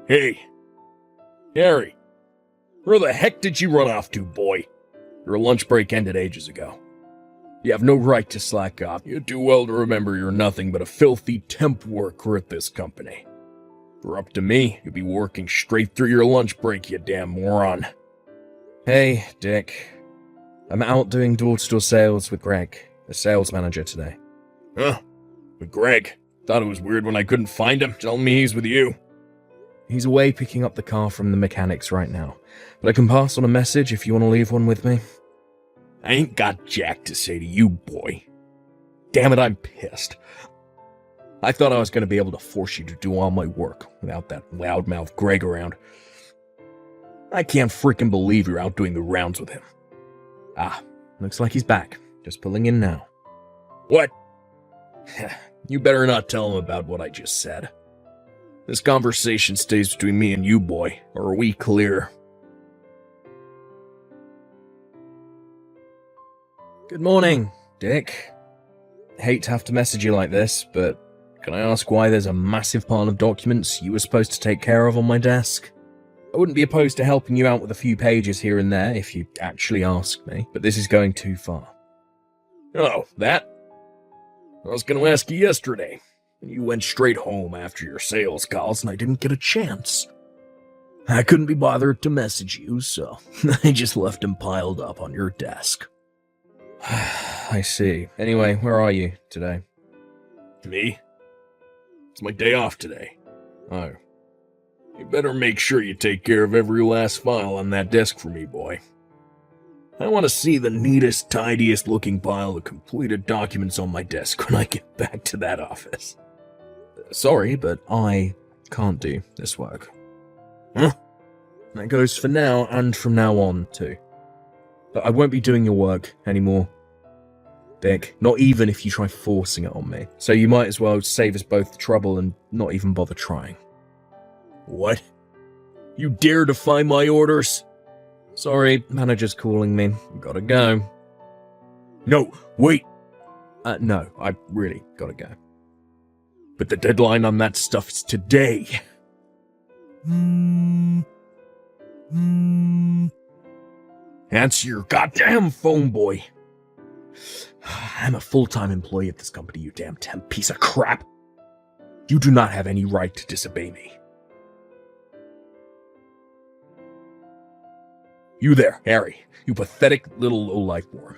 Hey, Harry, where the heck did you run off to, boy? Your lunch break ended ages ago. You have no right to slack off. You do well to remember you're nothing but a filthy temp worker at this company. If it were up to me, you'd be working straight through your lunch break, you damn moron. Hey, Dick. I'm out doing door-to-door sales with Greg, the sales manager today. Huh? With Greg? Thought it was weird when I couldn't find him, telling me he's with you. He's away picking up the car from the mechanics right now, but I can pass on a message if you want to leave one with me. I ain't got jack to say to you, boy. Damn it, I'm pissed. I thought I was going to be able to force you to do all my work without that loudmouth Greg around. I can't freaking believe you're out doing the rounds with him. Looks like he's back, just pulling in now. What? You better not tell him about what I just said. This conversation stays between me and you, boy, or are we clear? Good morning, Dick. Hate to have to message you like this, but can I ask why there's a massive pile of documents you were supposed to take care of on my desk? I wouldn't be opposed to helping you out with a few pages here and there if you actually asked me, but this is going too far. Oh, that? I was going to ask you yesterday. You went straight home after your sales calls and I didn't get a chance. I couldn't be bothered to message you, so I just left them piled up on your desk. I see. Anyway, where are you today? Me? It's my day off today. Oh. You better make sure you take care of every last file on that desk for me, boy. I want to see the neatest, tidiest looking pile of completed documents on my desk when I get back to that office. Sorry, but I can't do this work. Huh? That goes for now and from now on, too. But I won't be doing your work anymore. Dick, not even if you try forcing it on me. So you might as well save us both the trouble and not even bother trying. What? You dare defy my orders? Sorry, manager's calling me. Gotta go. No, wait. No, I really gotta go. But the deadline on that stuff is today. Answer your goddamn phone, boy. I'm a full-time employee at this company, you damn temp piece of crap. You do not have any right to disobey me. You there, Harry, you pathetic little lowlife worm.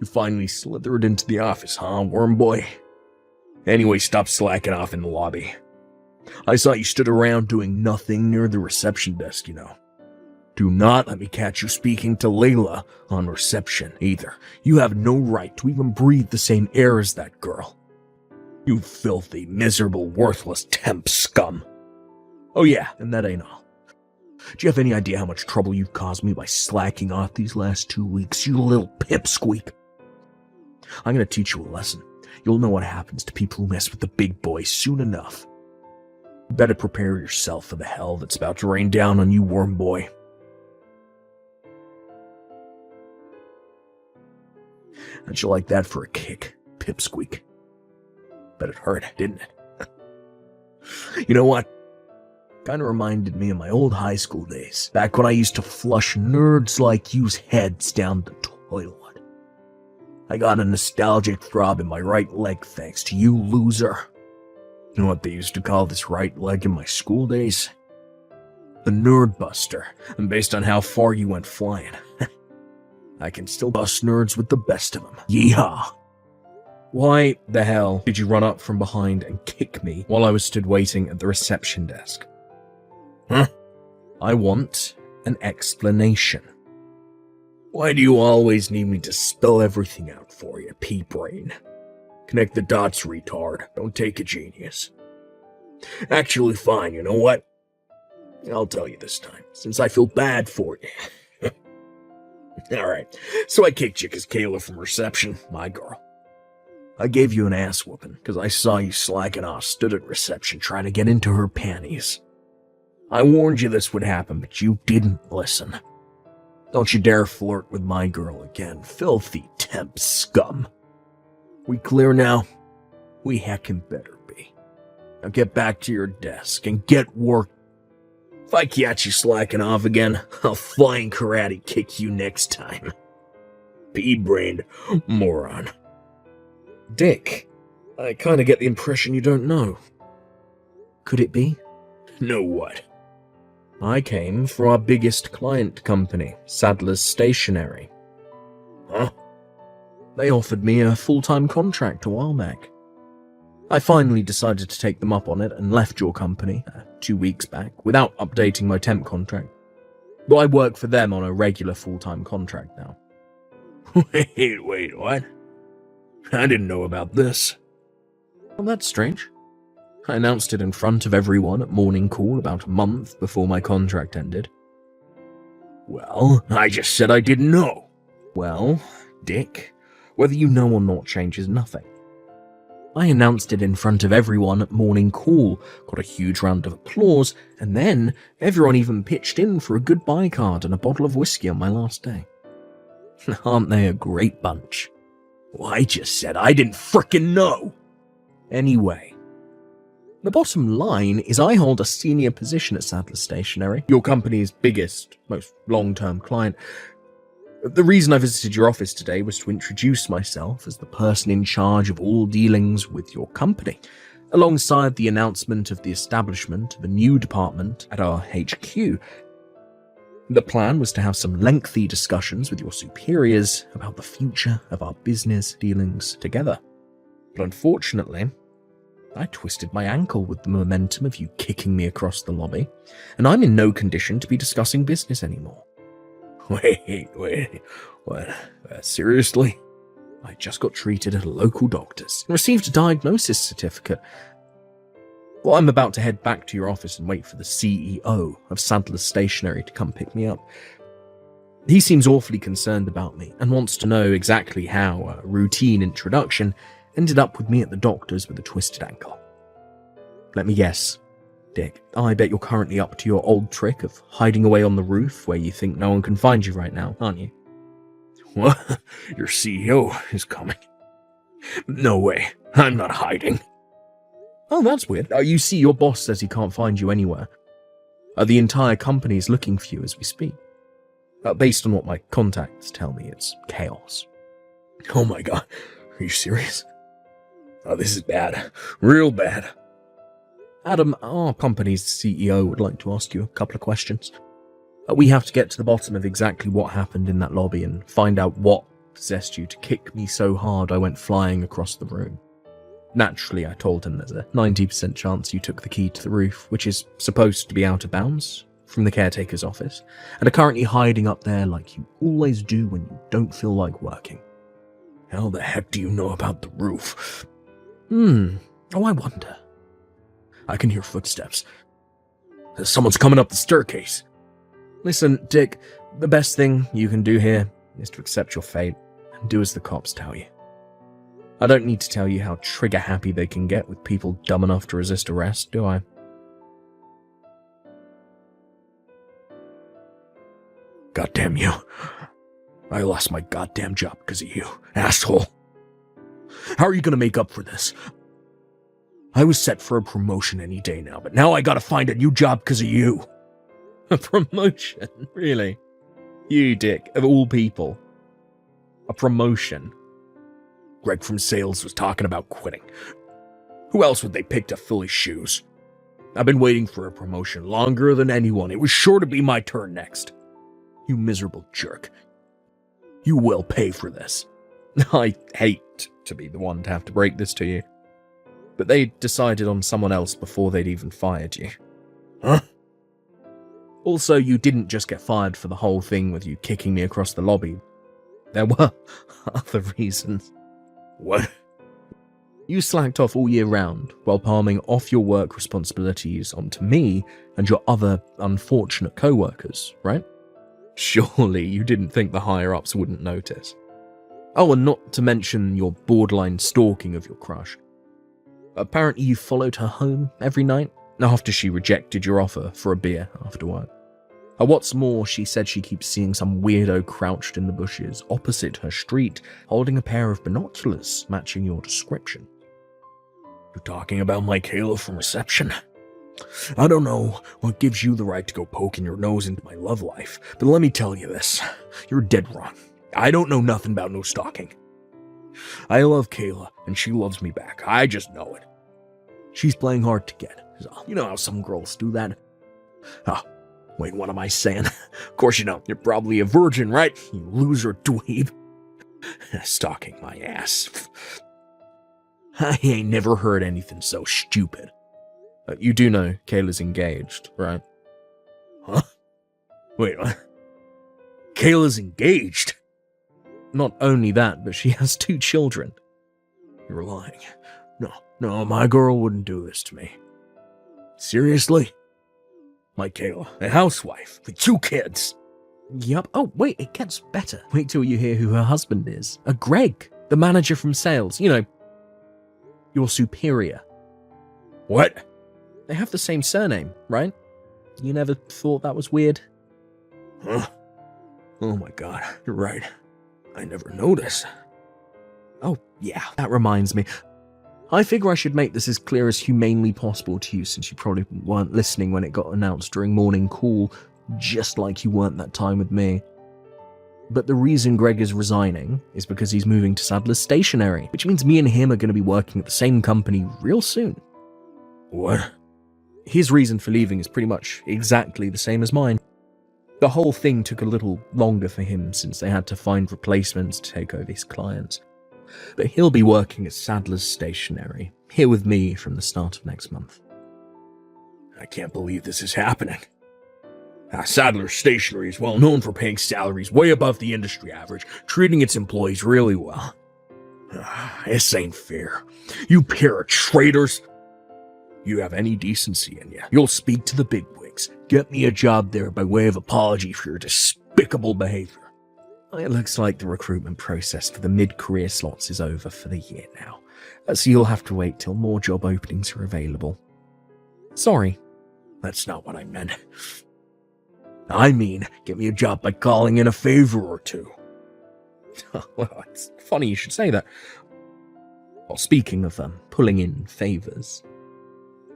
You finally slithered into the office, huh, worm boy? Anyway, stop slacking off in the lobby. I saw you stood around doing nothing near the reception desk, you know. Do not let me catch you speaking to Layla on reception, either. You have no right to even breathe the same air as that girl. You filthy, miserable, worthless temp scum. Oh yeah, and that ain't all. Do you have any idea how much trouble you've caused me by slacking off these last 2 weeks, you little pipsqueak? I'm gonna teach you a lesson. You'll know what happens to people who mess with the big boys soon enough. You better prepare yourself for the hell that's about to rain down on you, worm boy. How'd you like that for a kick, pipsqueak? Bet it hurt, didn't it? You know what? Kinda reminded me of my old high school days, back when I used to flush nerds like you's heads down the toilet. I got a nostalgic throb in my right leg thanks to you, loser. You know what they used to call this right leg in my school days? The Nerd Buster, and based on how far you went flying, I can still bust nerds with the best of them. Yeehaw! Why the hell did you run up from behind and kick me while I was stood waiting at the reception desk? Huh? I want an explanation. Why do you always need me to spell everything out for you, pea-brain? Connect the dots, retard. Don't take a genius. Actually, fine, you know what? I'll tell you this time, since I feel bad for you. Alright, so I kicked you because Kayla from reception, my girl. I gave you an ass whooping because I saw you slacking off, stood at reception trying to get into her panties. I warned you this would happen, but you didn't listen. Don't you dare flirt with my girl again, filthy temp scum. We clear now? We heckin' better be. Now get back to your desk and get work. If I catch you slacking off again, I'll flying karate kick you next time. Pea-brained moron. Dick, I kinda get the impression you don't know. Could it be? Know what? I came for our biggest client company, Sadler's Stationery. Huh? They offered me a full-time contract a while back. I finally decided to take them up on it and left your company 2 weeks back without updating my temp contract. But I work for them on a regular full-time contract now. Wait, what? I didn't know about this. Well, that's strange. I announced it in front of everyone at morning call about a month before my contract ended. Well, I just said I didn't know. Well, Dick, whether you know or not changes nothing. I announced it in front of everyone at morning call, got a huge round of applause, and then everyone even pitched in for a goodbye card and a bottle of whiskey on my last day. Aren't they a great bunch? Well, I just said I didn't frickin' know. Anyway, the bottom line is I hold a senior position at Sadler Stationery, your company's biggest, most long-term client. The reason I visited your office today was to introduce myself as the person in charge of all dealings with your company, alongside the announcement of the establishment of a new department at our HQ. The plan was to have some lengthy discussions with your superiors about the future of our business dealings together. But unfortunately, I twisted my ankle with the momentum of you kicking me across the lobby, and I'm in no condition to be discussing business anymore. Wait, what? Seriously? I just got treated at a local doctor's and received a diagnosis certificate. Well, I'm about to head back to your office and wait for the CEO of Sadler's Stationery to come pick me up. He seems awfully concerned about me and wants to know exactly how a routine introduction ended up with me at the doctor's with a twisted ankle. Let me guess, Dick, I bet you're currently up to your old trick of hiding away on the roof where you think no one can find you right now, aren't you? What? Your CEO is coming. No way, I'm not hiding. Oh, that's weird. You see, your boss says he can't find you anywhere. The entire company is looking for you as we speak. Based on what my contacts tell me, it's chaos. Oh my god, are you serious? Oh, this is bad. Real bad. Adam, our company's CEO would like to ask you a couple of questions. We have to get to the bottom of exactly what happened in that lobby and find out what possessed you to kick me so hard I went flying across the room. Naturally, I told him there's a 90% chance you took the key to the roof, which is supposed to be out of bounds, from the caretaker's office, and are currently hiding up there like you always do when you don't feel like working. How the heck do you know about the roof? Oh, I wonder. I can hear footsteps. Someone's coming up the staircase. Listen, Dick, the best thing you can do here is to accept your fate and do as the cops tell you. I don't need to tell you how trigger-happy they can get with people dumb enough to resist arrest, do I? Goddamn you. I lost my goddamn job because of you, asshole. How are you gonna make up for this? I was set for a promotion any day now, but now I gotta find a new job because of you. A promotion? Really? You, Dick, of all people. A promotion? Greg from sales was talking about quitting. Who else would they pick to fill his shoes? I've been waiting for a promotion longer than anyone. It was sure to be my turn next. You miserable jerk. You will pay for this. I hate to be the one to have to break this to you, but they decided on someone else before they'd even fired you. Huh? Also, you didn't just get fired for the whole thing with you kicking me across the lobby. There were other reasons. What? You slacked off all year round while palming off your work responsibilities onto me and your other unfortunate co-workers, right? Surely you didn't think the higher-ups wouldn't notice. Oh, and not to mention your borderline stalking of your crush. Apparently you followed her home every night after she rejected your offer for a beer after work. What's more, she said she keeps seeing some weirdo crouched in the bushes opposite her street, holding a pair of binoculars matching your description. You're talking about my Kayla from reception? I don't know what gives you the right to go poking your nose into my love life, but let me tell you this. You're dead wrong. I don't know nothing about no stalking. I love Kayla, and she loves me back. I just know it. She's playing hard to get. You know how some girls do that? Oh, wait, what am I saying? Of course you know. You're probably a virgin, right? You loser dweeb. Stalking my ass. I ain't never heard anything so stupid. You do know Kayla's engaged, right? Huh? Wait, what? Kayla's engaged? Not only that, but she has 2 children. You're lying. No, my girl wouldn't do this to me. Seriously? My Kayla, a housewife with 2 kids. Yup. Oh, wait, it gets better. Wait till you hear who her husband is. A Greg, the manager from sales. You know, your superior. What? They have the same surname, right? You never thought that was weird? Huh? Oh my god, you're right. I never noticed. Oh, yeah, that reminds me. I figure I should make this as clear as humanely possible to you, since you probably weren't listening when it got announced during morning call, just like you weren't that time with me. But the reason Greg is resigning is because he's moving to Sadler's Stationery, which means me and him are going to be working at the same company real soon. What? His reason for leaving is pretty much exactly the same as mine. The whole thing took a little longer for him since they had to find replacements to take over his clients. But he'll be working at Sadler's Stationery, here with me from the start of next month. I can't believe this is happening. Sadler's Stationery is well known for paying salaries way above the industry average, treating its employees really well. This ain't fair. You pair of traitors. You have any decency in you, you'll speak to the bigwigs. Get me a job there by way of apology for your despicable behavior. It looks like the recruitment process for the mid-career slots is over for the year now, so you'll have to wait till more job openings are available. Sorry. That's not what I meant. I mean, get me a job by calling in a favor or 2. Well, it's funny you should say that. Well, speaking of pulling in favors,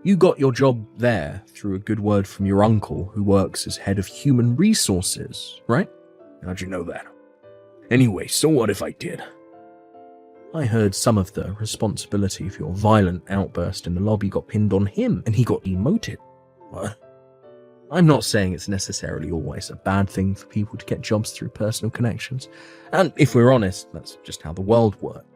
you got your job there through a good word from your uncle who works as head of human resources, right? How'd you know that? Anyway, so what if I did? I heard some of the responsibility for your violent outburst in the lobby got pinned on him, and he got demoted. What? I'm not saying it's necessarily always a bad thing for people to get jobs through personal connections, and if we're honest, that's just how the world works.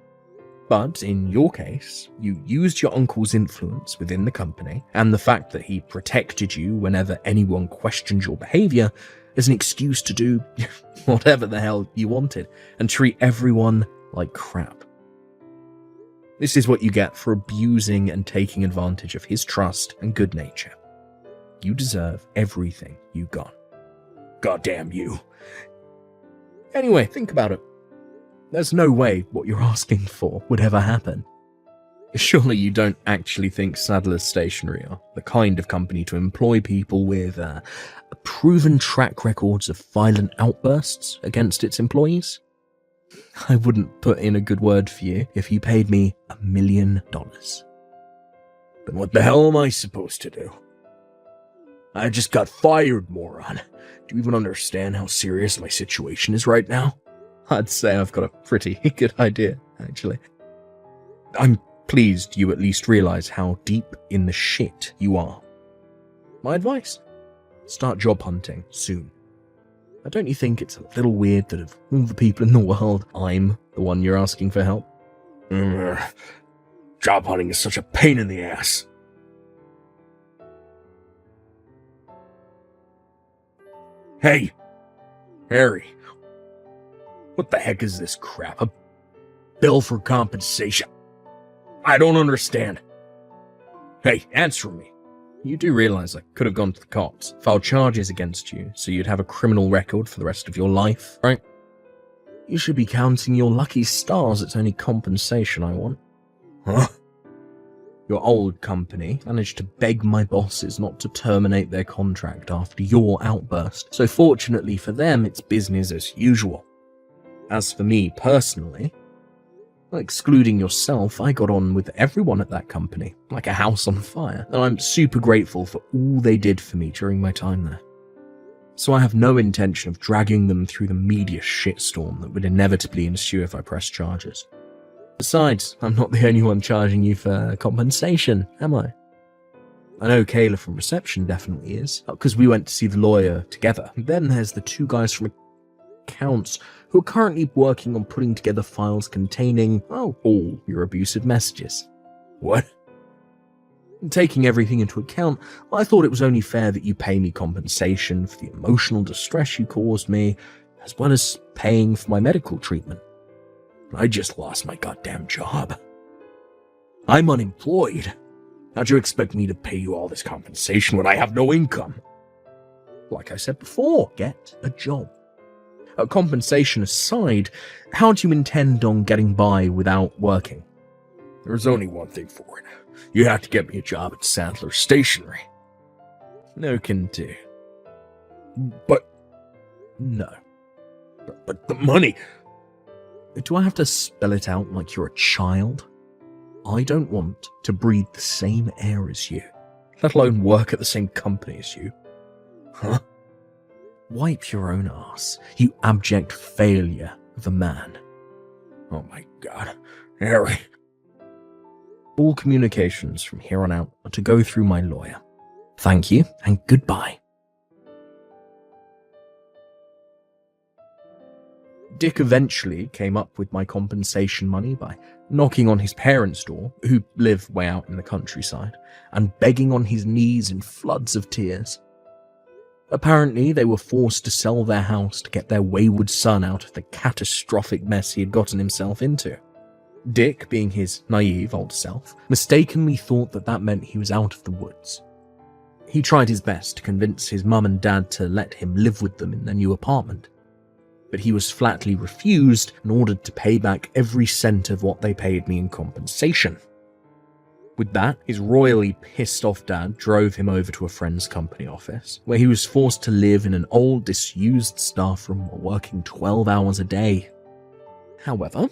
But in your case, you used your uncle's influence within the company, and the fact that he protected you whenever anyone questioned your behavior as an excuse to do whatever the hell you wanted, and treat everyone like crap. This is what you get for abusing and taking advantage of his trust and good nature. You deserve everything you got. Goddamn you. Anyway, think about it. There's no way what you're asking for would ever happen. Surely you don't actually think Sadler's Stationery are the kind of company to employ people with proven track records of violent outbursts against its employees? I wouldn't put in a good word for you if you paid me $1 million. Then what the hell am I supposed to do? I just got fired, moron. Do you even understand how serious my situation is right now? I'd say I've got a pretty good idea, actually. I'm pleased you at least realize how deep in the shit you are. My advice? Start job hunting soon. Don't you think it's a little weird that of all the people in the world, I'm the one you're asking for help? Job hunting is such a pain in the ass. Hey, Harry. What the heck is this crap? A bill for compensation? I don't understand. Hey, answer me. You do realize I could have gone to the cops, filed charges against you, so you'd have a criminal record for the rest of your life, right? You should be counting your lucky stars. It's only compensation I want. Huh? Your old company managed to beg my bosses not to terminate their contract after your outburst, so fortunately for them, it's business as usual. As for me personally, Excluding yourself, I got on with everyone at that company, like a house on fire, and I'm super grateful for all they did for me during my time there. So I have no intention of dragging them through the media shitstorm that would inevitably ensue if I press charges. Besides, I'm not the only one charging you for compensation, am I? I know Kayla from reception definitely is, because we went to see the lawyer together. And then there's the two guys from accounts who are currently working on putting together files containing, all your abusive messages. What? Taking everything into account, I thought it was only fair that you pay me compensation for the emotional distress you caused me, as well as paying for my medical treatment. I just lost my goddamn job. I'm unemployed. How'd you expect me to pay you all this compensation when I have no income? Like I said before, get a job. Compensation aside, how do you intend on getting by without working? There's only one thing for it. You have to get me a job at Sandler Stationery. No can do. But No. But the money... Do I have to spell it out like you're a child? I don't want to breathe the same air as you, let alone work at the same company as you. Huh? Wipe your own ass, you abject failure of a man. Oh my God. Harry. All communications from here on out are to go through my lawyer. Thank you, and goodbye. Dick eventually came up with my compensation money by knocking on his parents' door, who live way out in the countryside, and begging on his knees in floods of tears. Apparently, they were forced to sell their house to get their wayward son out of the catastrophic mess he had gotten himself into. Dick, being his naive old self, mistakenly thought that meant he was out of the woods. He tried his best to convince his mum and dad to let him live with them in their new apartment, but he was flatly refused and ordered to pay back every cent of what they paid me in compensation. With that, his royally pissed off dad drove him over to a friend's company office, where he was forced to live in an old, disused staff room while working 12 hours a day. However,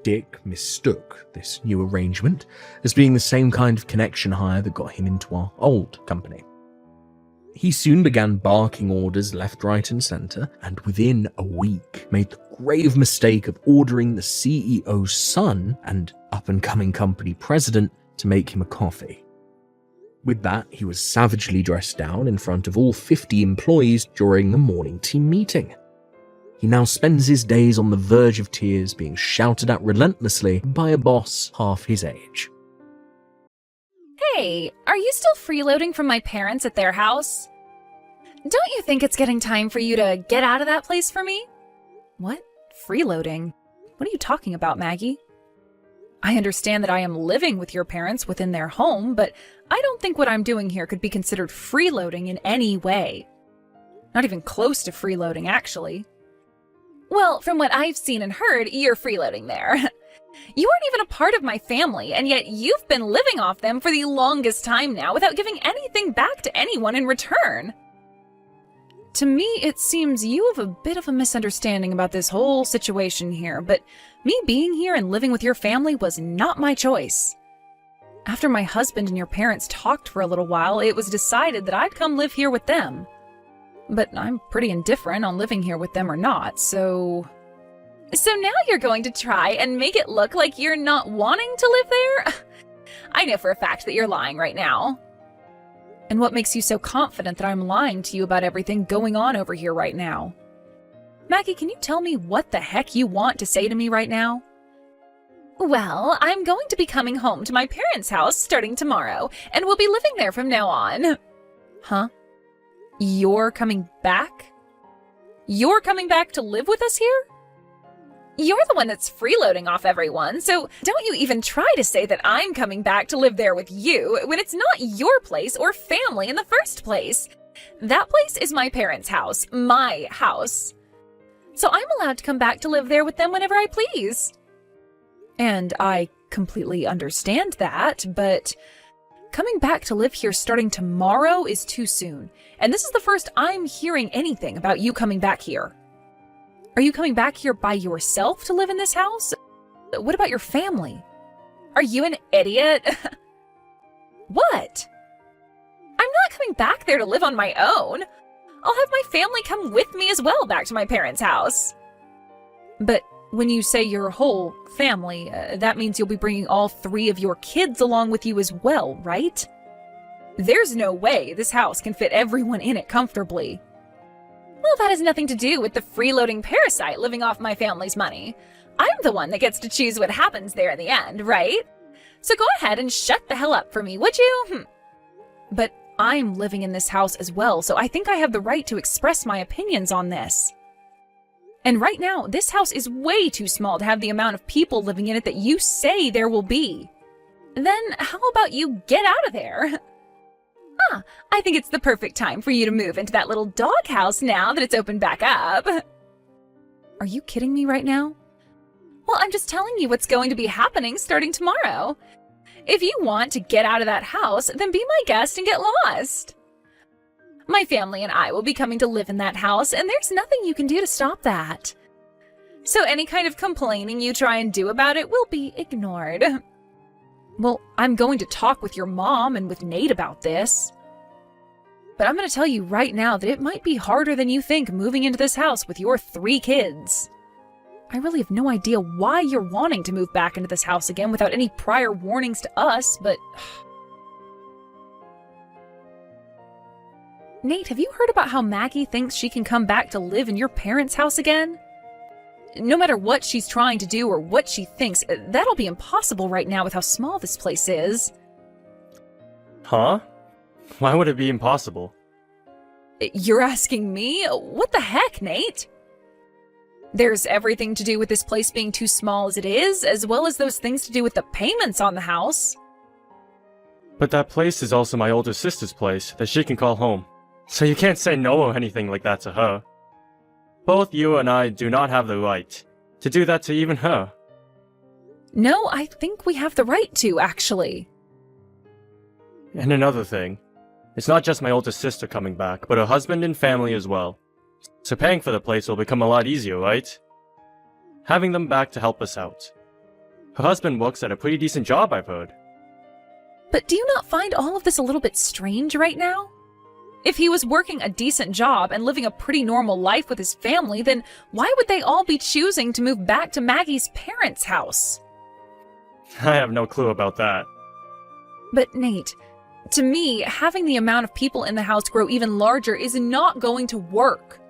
Dick mistook this new arrangement as being the same kind of connection hire that got him into our old company. He soon began barking orders left, right, and centre, and within a week made the grave mistake of ordering the CEO's son and up-and-coming company president to make him a coffee. With that, he was savagely dressed down in front of all 50 employees during the morning team meeting. He now spends his days on the verge of tears, being shouted at relentlessly by a boss half his age. Hey, are you still freeloading from my parents at their house? Don't you think it's getting time for you to get out of that place for me? What? Freeloading? What are you talking about, Maggie? I understand that I am living with your parents within their home, but I don't think what I'm doing here could be considered freeloading in any way. Not even close to freeloading, actually. Well, from what I've seen and heard, you're freeloading there. You aren't even a part of my family, and yet you've been living off them for the longest time now without giving anything back to anyone in return. To me, it seems you have a bit of a misunderstanding about this whole situation here, but me being here and living with your family was not my choice. After my husband and your parents talked for a little while, it was decided that I'd come live here with them. But I'm pretty indifferent on living here with them or not, so now you're going to try and make it look like you're not wanting to live there? I know for a fact that you're lying right now. And what makes you so confident that I'm lying to you about everything going on over here right now? Maggie, can you tell me what the heck you want to say to me right now? Well, I'm going to be coming home to my parents' house starting tomorrow, and we'll be living there from now on. Huh? You're coming back? You're coming back to live with us here? You're the one that's freeloading off everyone, so don't you even try to say that I'm coming back to live there with you when it's not your place or family in the first place. That place is my parents' house, my house. So I'm allowed to come back to live there with them whenever I please. And I completely understand that, but coming back to live here starting tomorrow is too soon, and this is the first I'm hearing anything about you coming back here. Are you coming back here by yourself to live in this house? What about your family? Are you an idiot? What? I'm not coming back there to live on my own. I'll have my family come with me as well back to my parents' house. But when you say your whole family, that means you'll be bringing all 3 of your kids along with you as well, right? There's no way this house can fit everyone in it comfortably. Well, that has nothing to do with the freeloading parasite living off my family's money. I'm the one that gets to choose what happens there in the end, right? So go ahead and shut the hell up for me, would you? But I'm living in this house as well, so I think I have the right to express my opinions on this. And right now, this house is way too small to have the amount of people living in it that you say there will be. Then how about you get out of there? I think it's the perfect time for you to move into that little doghouse now that it's opened back up. Are you kidding me right now? Well, I'm just telling you what's going to be happening starting tomorrow. If you want to get out of that house, then be my guest and get lost. My family and I will be coming to live in that house, and there's nothing you can do to stop that. So any kind of complaining you try and do about it will be ignored. Well, I'm going to talk with your mom and with Nate about this. But I'm going to tell you right now that it might be harder than you think moving into this house with your 3 kids. I really have no idea why you're wanting to move back into this house again without any prior warnings to us, but... Nate, have you heard about how Maggie thinks she can come back to live in your parents' house again? No matter what she's trying to do or what she thinks, that'll be impossible right now with how small this place is. Huh? Why would it be impossible? You're asking me? What the heck, Nate? There's everything to do with this place being too small as it is, as well as those things to do with the payments on the house. But that place is also my older sister's place that she can call home. So you can't say no or anything like that to her. Both you and I do not have the right to do that to even her. No, I think we have the right to, actually. And another thing, it's not just my older sister coming back, but her husband and family as well. So paying for the place will become a lot easier, right? Having them back to help us out. Her husband works at a pretty decent job, I've heard. But do you not find all of this a little bit strange right now? If he was working a decent job and living a pretty normal life with his family, then why would they all be choosing to move back to Maggie's parents' house? I have no clue about that. But Nate, to me, having the amount of people in the house grow even larger is not going to work.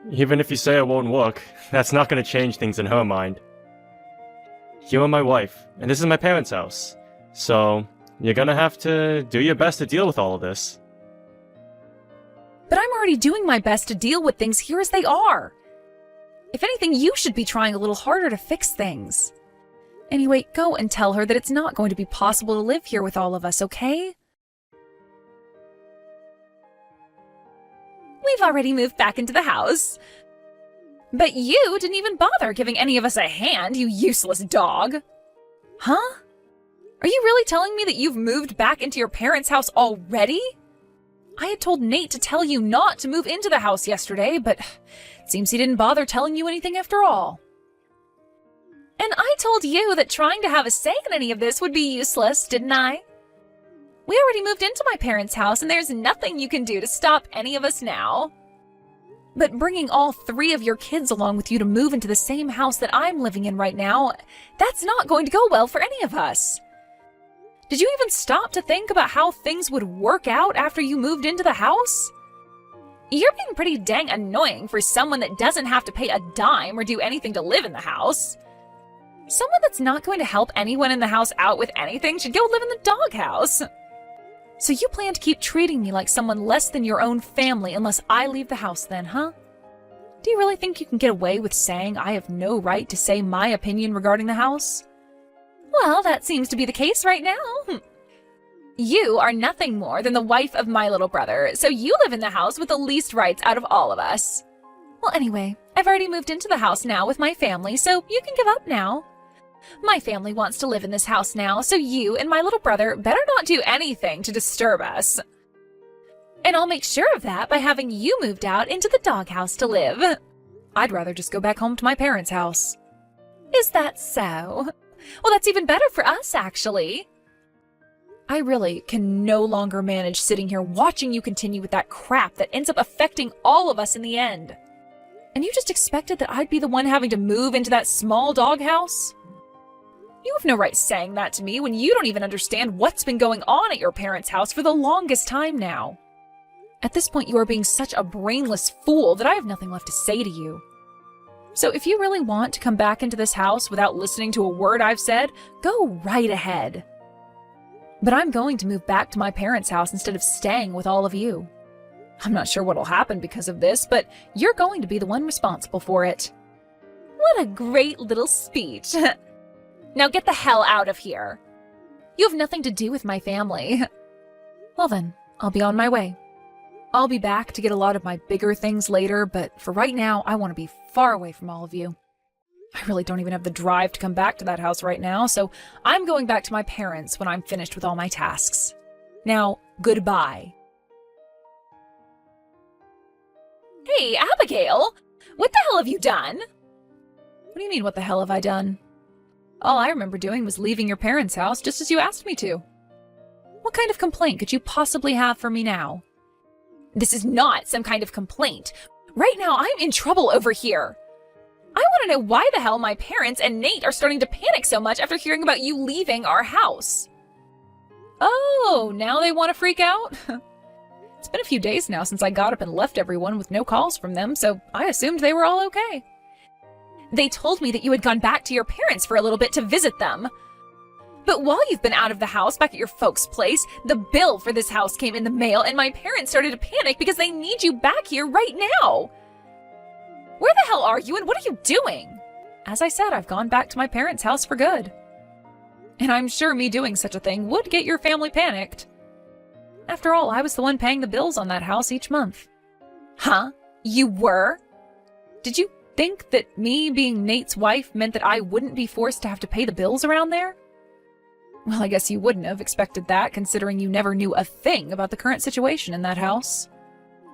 Even if you say it won't work, that's not going to change things in her mind. You are my wife, and this is my parents' house. So, you're gonna have to do your best to deal with all of this. But I'm already doing my best to deal with things here as they are. If anything, you should be trying a little harder to fix things. Anyway, go and tell her that it's not going to be possible to live here with all of us, okay? We've already moved back into the house. But you didn't even bother giving any of us a hand, you useless dog. Huh? Are you really telling me that you've moved back into your parents' house already? I had told Nate to tell you not to move into the house yesterday, but it seems he didn't bother telling you anything after all. And I told you that trying to have a say in any of this would be useless, didn't I? We already moved into my parents' house, and there's nothing you can do to stop any of us now. But bringing all 3 of your kids along with you to move into the same house that I'm living in right now, that's not going to go well for any of us. Did you even stop to think about how things would work out after you moved into the house? You're being pretty dang annoying for someone that doesn't have to pay a dime or do anything to live in the house. Someone that's not going to help anyone in the house out with anything should go live in the doghouse. So you plan to keep treating me like someone less than your own family unless I leave the house then, huh? Do you really think you can get away with saying I have no right to say my opinion regarding the house? Well, that seems to be the case right now. You are nothing more than the wife of my little brother, so you live in the house with the least rights out of all of us. Well, anyway, I've already moved into the house now with my family, so you can give up now. My family wants to live in this house now, so you and my little brother better not do anything to disturb us. And I'll make sure of that by having you moved out into the doghouse to live. I'd rather just go back home to my parents' house. Is that so? Well, that's even better for us, actually. I really can no longer manage sitting here watching you continue with that crap that ends up affecting all of us in the end. And you just expected that I'd be the one having to move into that small doghouse? You have no right saying that to me when you don't even understand what's been going on at your parents' house for the longest time now. At this point, you are being such a brainless fool that I have nothing left to say to you. So if you really want to come back into this house without listening to a word I've said, go right ahead. But I'm going to move back to my parents' house instead of staying with all of you. I'm not sure what'll happen because of this, but you're going to be the one responsible for it. What a great little speech. Now get the hell out of here. You have nothing to do with my family. Well then, I'll be on my way. I'll be back to get a lot of my bigger things later, but for right now, I want to be far away from all of you. I really don't even have the drive to come back to that house right now, so I'm going back to my parents when I'm finished with all my tasks. Now, goodbye. Hey, Abigail! What the hell have you done? What do you mean, what the hell have I done? All I remember doing was leaving your parents' house just as you asked me to. What kind of complaint could you possibly have for me now? This is not some kind of complaint. Right now, I'm in trouble over here. I want to know why the hell my parents and Nate are starting to panic so much after hearing about you leaving our house. Oh, now they want to freak out? It's been a few days now since I got up and left everyone with no calls from them, so I assumed they were all okay. They told me that you had gone back to your parents for a little bit to visit them. But while you've been out of the house back at your folks' place, the bill for this house came in the mail and my parents started to panic because they need you back here right now. Where the hell are you and what are you doing? As I said, I've gone back to my parents' house for good. And I'm sure me doing such a thing would get your family panicked. After all, I was the one paying the bills on that house each month. Huh? You were? Did you think that me being Nate's wife meant that I wouldn't be forced to have to pay the bills around there? Well, I guess you wouldn't have expected that, considering you never knew a thing about the current situation in that house.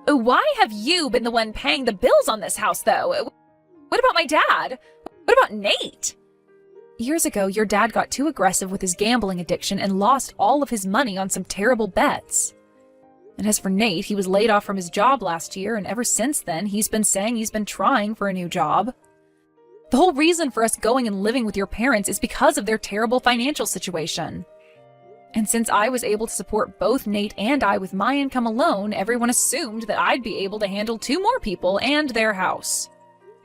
Why have you been the one paying the bills on this house, though? What about my dad? What about Nate? Years ago, your dad got too aggressive with his gambling addiction and lost all of his money on some terrible bets. And as for Nate, he was laid off from his job last year, and ever since then, he's been saying he's been trying for a new job. The whole reason for us going and living with your parents is because of their terrible financial situation. And since I was able to support both Nate and I with my income alone, everyone assumed that I'd be able to handle 2 more people and their house.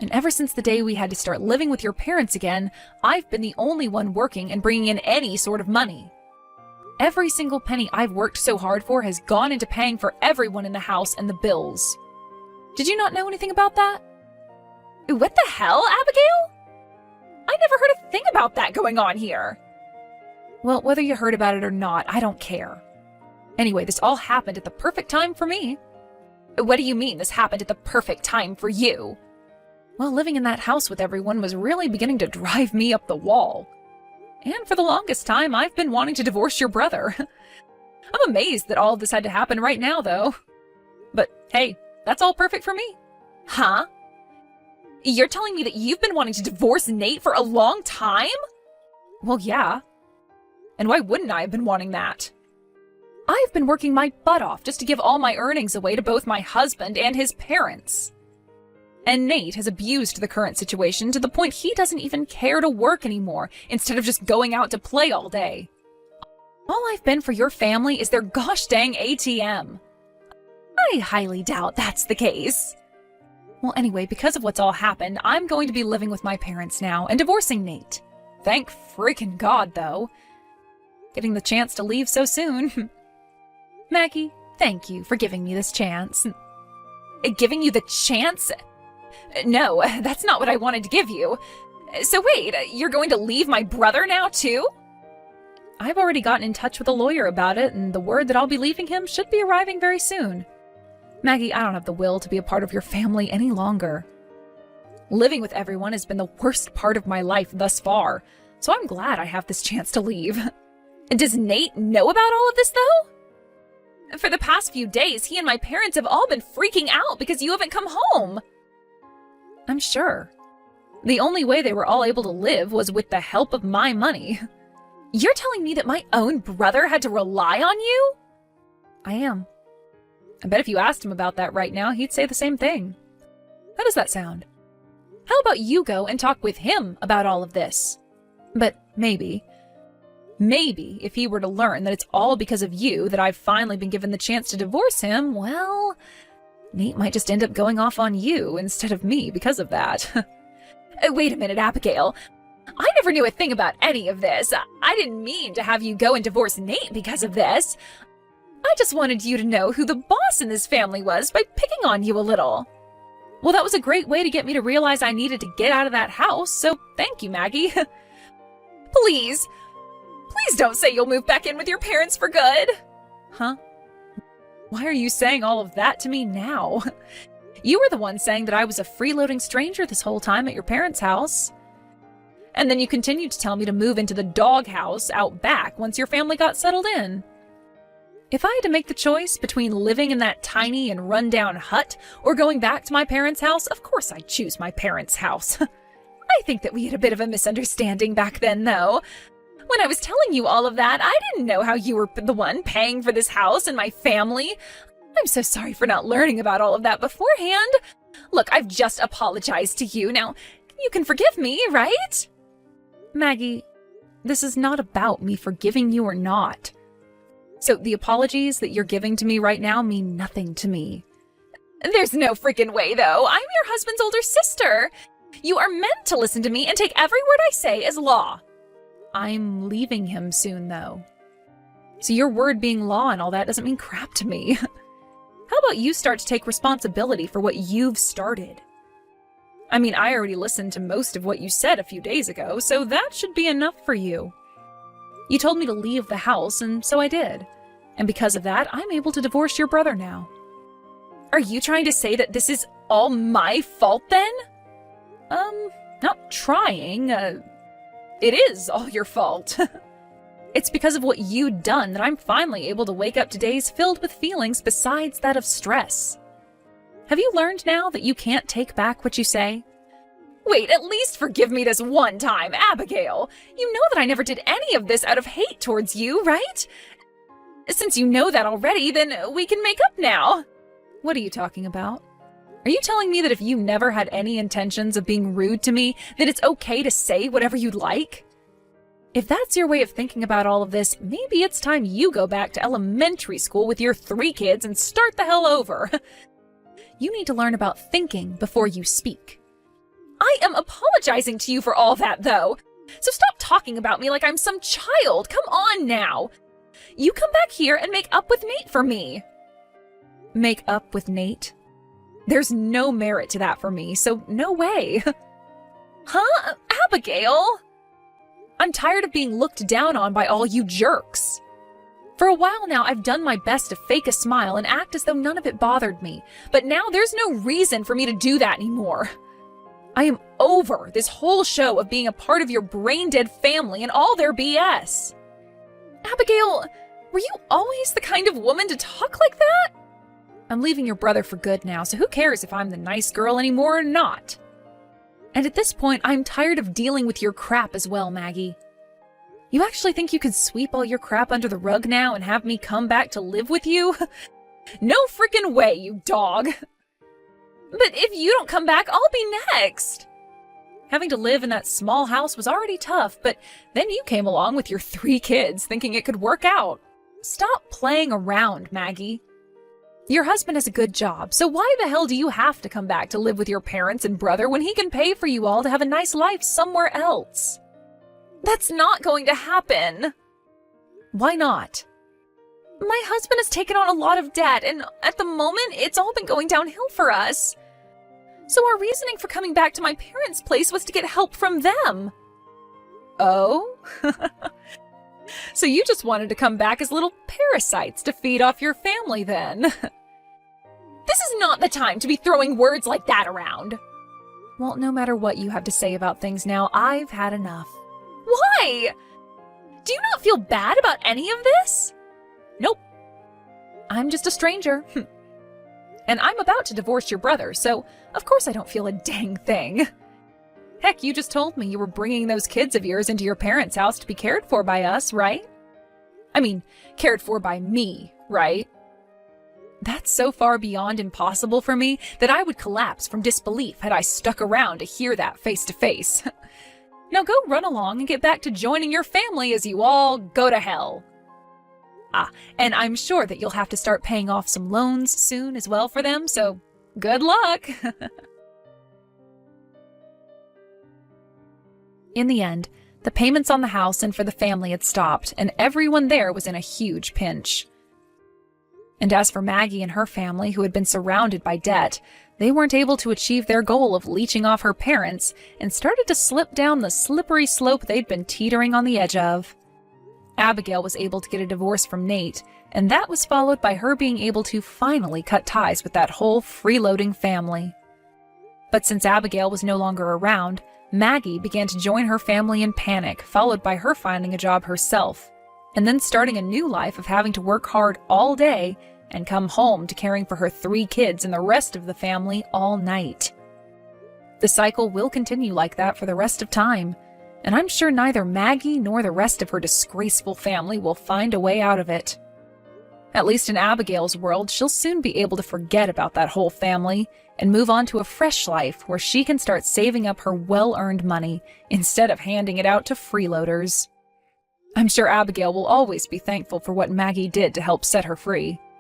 And ever since the day we had to start living with your parents again, I've been the only one working and bringing in any sort of money. Every single penny I've worked so hard for has gone into paying for everyone in the house and the bills. Did you not know anything about that? What the hell, Abigail? I never heard a thing about that going on here. Well, whether you heard about it or not, I don't care. Anyway, this all happened at the perfect time for me. What do you mean this happened at the perfect time for you? Well, living in that house with everyone was really beginning to drive me up the wall. And for the longest time, I've been wanting to divorce your brother. I'm amazed that all of this had to happen right now, though. But hey, that's all perfect for me. Huh? You're telling me that you've been wanting to divorce Nate for a long time? Well, yeah. And why wouldn't I have been wanting that? I've been working my butt off just to give all my earnings away to both my husband and his parents. And Nate has abused the current situation to the point he doesn't even care to work anymore, instead of just going out to play all day. All I've been for your family is their gosh dang ATM. I highly doubt that's the case. Well, anyway, because of what's all happened, I'm going to be living with my parents now and divorcing Nate. Thank freaking God, though. Getting the chance to leave so soon. Maggie, thank you for giving me this chance. Giving you the chance? No, that's not what I wanted to give you. So wait, you're going to leave my brother now, too? I've already gotten in touch with a lawyer about it, and the word that I'll be leaving him should be arriving very soon. Maggie, I don't have the will to be a part of your family any longer. Living with everyone has been the worst part of my life thus far, so I'm glad I have this chance to leave. Does Nate know about all of this, though? For the past few days, he and my parents have all been freaking out because you haven't come home. I'm sure. The only way they were all able to live was with the help of my money. You're telling me that my own brother had to rely on you? I am. I bet if you asked him about that right now, he'd say the same thing. How does that sound? How about you go and talk with him about all of this? But maybe if he were to learn that it's all because of you that I've finally been given the chance to divorce him, well, Nate might just end up going off on you instead of me because of that. Wait a minute, Abigail. I never knew a thing about any of this. I didn't mean to have you go and divorce Nate because of this. I just wanted you to know who the boss in this family was by picking on you a little. Well, that was a great way to get me to realize I needed to get out of that house, so thank you, Maggie. Please don't say you'll move back in with your parents for good. Huh? Why are you saying all of that to me now? You were the one saying that I was a freeloading stranger this whole time at your parents' house. And then you continued to tell me to move into the doghouse out back once your family got settled in. If I had to make the choice between living in that tiny and run-down hut or going back to my parents' house, of course I'd choose my parents' house. I think that we had a bit of a misunderstanding back then, though. When I was telling you all of that, I didn't know how you were the one paying for this house and my family. I'm so sorry for not learning about all of that beforehand. Look, I've just apologized to you. Now, you can forgive me, right? Maggie, this is not about me forgiving you or not. So the apologies that you're giving to me right now mean nothing to me. There's no freaking way, though. I'm your husband's older sister. You are meant to listen to me and take every word I say as law. I'm leaving him soon, though. So your word being law and all that doesn't mean crap to me. How about you start to take responsibility for what you've started? I mean, I already listened to most of what you said a few days ago, so that should be enough for you. You told me to leave the house, and so I did. And because of that, I'm able to divorce your brother now. Are you trying to say that this is all my fault, then? Not trying. It is all your fault. It's because of what you'd done that I'm finally able to wake up to days filled with feelings besides that of stress. Have you learned now that you can't take back what you say? Wait, at least forgive me this one time, Abigail. You know that I never did any of this out of hate towards you, right? Since you know that already, then we can make up now. What are you talking about? Are you telling me that if you never had any intentions of being rude to me, that it's okay to say whatever you'd like? If that's your way of thinking about all of this, maybe it's time you go back to elementary school with your 3 kids and start the hell over. You need to learn about thinking before you speak. I am apologizing to you for all that, though. So stop talking about me like I'm some child. Come on now. You come back here and make up with Nate for me. Make up with Nate? There's no merit to that for me, so no way. Huh? Abigail? I'm tired of being looked down on by all you jerks. For a while now, I've done my best to fake a smile and act as though none of it bothered me, but now there's no reason for me to do that anymore. I am over this whole show of being a part of your brain-dead family and all their BS. Abigail, were you always the kind of woman to talk like that? I'm leaving your brother for good now, so who cares if I'm the nice girl anymore or not? And at this point, I'm tired of dealing with your crap as well, Maggie. You actually think you could sweep all your crap under the rug now and have me come back to live with you? No freaking way, you dog! But if you don't come back, I'll be next! Having to live in that small house was already tough, but then you came along with your 3 kids thinking it could work out. Stop playing around, Maggie. Your husband has a good job, so why the hell do you have to come back to live with your parents and brother when he can pay for you all to have a nice life somewhere else? That's not going to happen. Why not? My husband has taken on a lot of debt, and at the moment, it's all been going downhill for us. So our reasoning for coming back to my parents' place was to get help from them. Oh? So you just wanted to come back as little parasites to feed off your family then? This is not the time to be throwing words like that around. Well, no matter what you have to say about things now, I've had enough. Why? Do you not feel bad about any of this? Nope. I'm just a stranger. And I'm about to divorce your brother, so of course I don't feel a dang thing. Heck, you just told me you were bringing those kids of yours into your parents' house to be cared for by us, right? I mean, cared for by me, right? That's so far beyond impossible for me that I would collapse from disbelief had I stuck around to hear that face to face. Now go run along and get back to joining your family as you all go to hell. Ah, and I'm sure that you'll have to start paying off some loans soon as well for them, so good luck! In the end, the payments on the house and for the family had stopped, and everyone there was in a huge pinch. And as for Maggie and her family, who had been surrounded by debt, they weren't able to achieve their goal of leeching off her parents and started to slip down the slippery slope they'd been teetering on the edge of. Abigail was able to get a divorce from Nate, and that was followed by her being able to finally cut ties with that whole freeloading family. But since Abigail was no longer around, Maggie began to join her family in panic, followed by her finding a job herself, and then starting a new life of having to work hard all day and come home to caring for her 3 kids and the rest of the family all night. The cycle will continue like that for the rest of time, and I'm sure neither Maggie nor the rest of her disgraceful family will find a way out of it. At least in Abigail's world, she'll soon be able to forget about that whole family and move on to a fresh life where she can start saving up her well-earned money instead of handing it out to freeloaders. I'm sure Abigail will always be thankful for what Maggie did to help set her free.